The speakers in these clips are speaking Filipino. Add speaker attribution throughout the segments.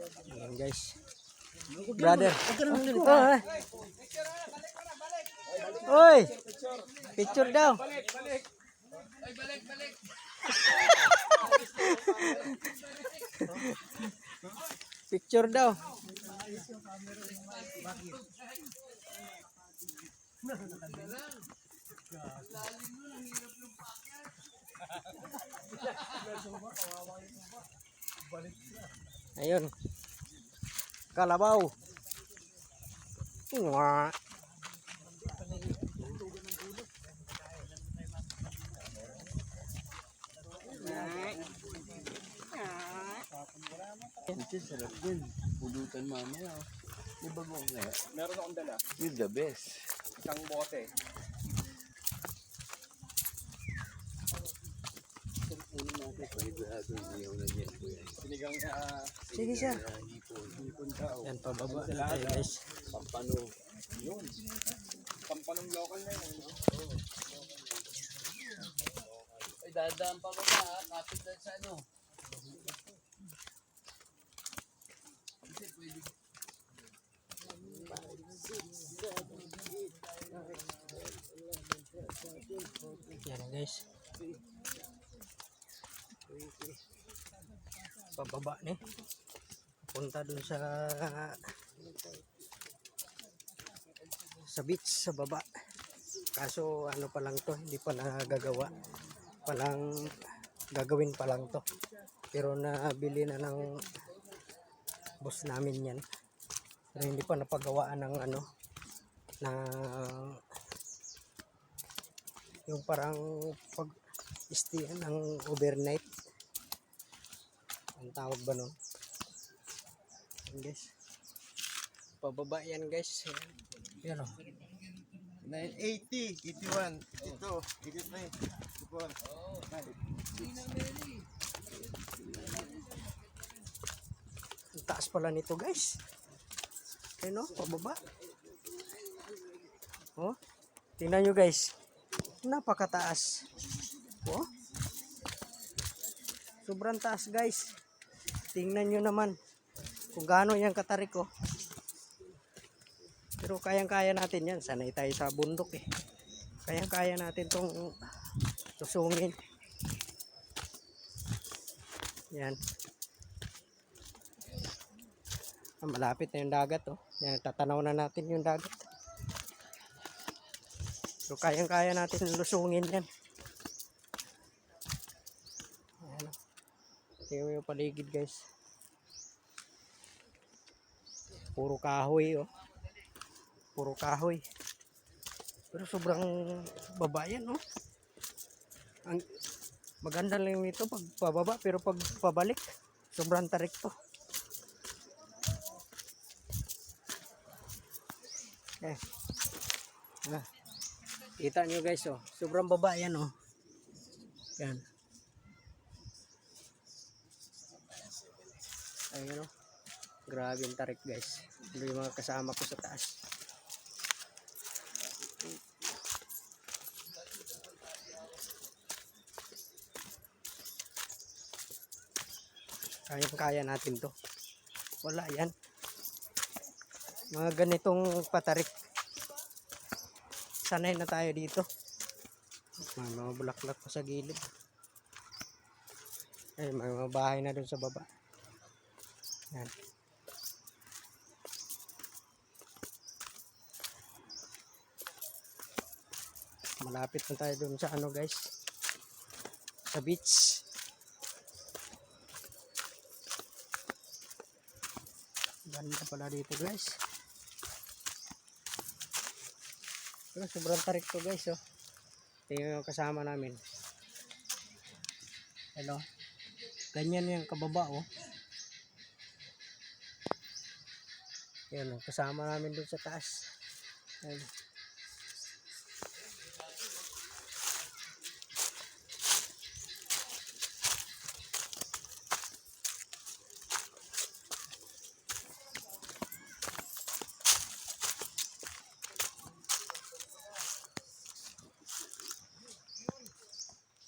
Speaker 1: Ayan guys. Brother. Oy. Picture daw. Picture daw. Ayun. Kalabaw. Wah.
Speaker 2: Ito sarap din. Pulutan mamaya. May bagong kaya.
Speaker 3: Meron akong dala.
Speaker 2: You're the best.
Speaker 3: Isang bote. Sinigang
Speaker 1: Sige siya.
Speaker 3: hipon tao.
Speaker 1: Yan pababa tayo guys.
Speaker 2: Pampano.
Speaker 3: Yun. Pampanong local na yun.
Speaker 2: Ay, dadaan pa ba ha? Kapit lang sa ano. Kasi pwede.
Speaker 1: Yan guys. Pababa ni. Punta dun sa beach sa baba. Kaso ano pa lang to, hindi pa nagagawa. Gagawin pa lang to. Pero nabili na ng boss namin yan. Pero hindi pa napagawaan ng ano na yung parang pag stay ng overnight. Ang tawag ba nun? Yan guys. Pababa yan guys. Yan o.
Speaker 3: 980, 81, ito, 83, ipon.
Speaker 1: Ang taas pala nito guys. Ayun o, pababa. Oh, tingnan nyo guys. Napakataas. Oh. Sobrang taas guys. Tingnan nyo naman kung gaano yung katarik ko. Pero kayang-kaya natin yan. Sanay tayo sa bundok eh. Kayang-kaya natin tong tusungin. Yan. Malapit na yung dagat oh. Yan, tatanaw na natin yung dagat. So kayang-kaya natin lusungin yan. Ayan. Tingnan mo yung paligid guys. Puro kahoy oh. Puro kahoy. Pero sobrang baba yan oh. Ang maganda lang ito pag pababa pero pag pabalik sobrang tarik to. Eh. Kita nyo guys oh. Sobrang baba yan oh. Yan. Ayun oh. Grabe yung tarik guys. Hindi yung mga kasama ko sa taas. Kaya natin to. Wala yan. Mga ganitong patarik. Sanay na tayo dito. Mga bulaklak pa sa gilid. Ay, mga bahay na dun sa baba. Yan. Malapit na tayo dun sa ano guys. Sa beach. Ganda pala dito guys. Pero sobrang tarik to guys oh. Tingnan yung kasama namin. Hello. Ganyan yung kababa oh. Yan oh, kasama namin doon sa taas. Ayun.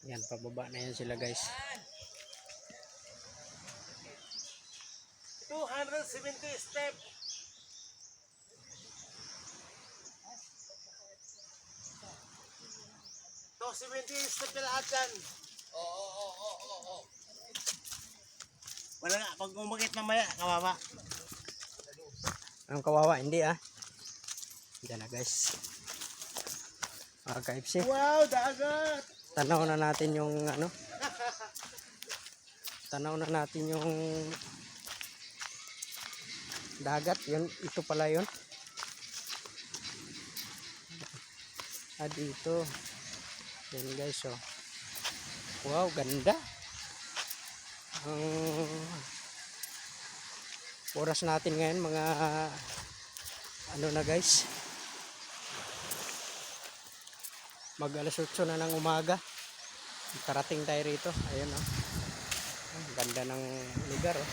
Speaker 1: Yan, pababa na yan sila guys.
Speaker 3: 270 step. To 70 step na lahat yan. Oo. Wala na, pag umakit mamaya, kawawa.
Speaker 1: Ang kawawa, hindi ah. Yan na guys. Mga ka-FC.
Speaker 3: Wow, dagat!
Speaker 1: Tanaw na natin yung ano. Tanaw na natin yung dagat. Yun, ito pala yun. Ah, dito. Yan guys, oh. Wow, ganda. Ang oras natin ngayon, mga ano na guys. Mag alas 8 na ng umaga. Karating tayo rito. Ayun, oh. Ang ganda ng lugar, oh.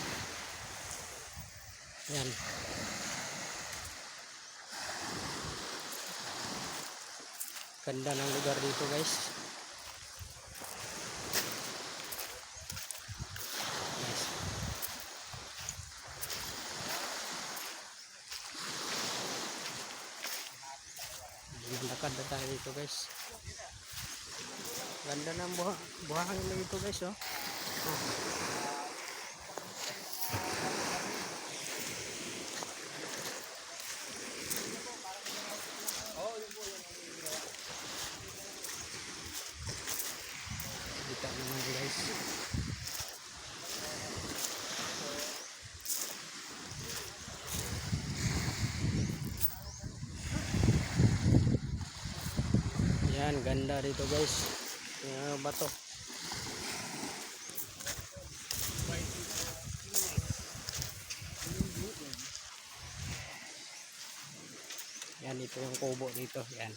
Speaker 1: Yan. Ganda ng lugar dito guys. Lakad na tayo dito guys. Ganda ng buhangin na dito guys, oh. Kita naman guys. Yan, ganda dito guys. Yung bato. Yan, ito yung kubo dito. Yan.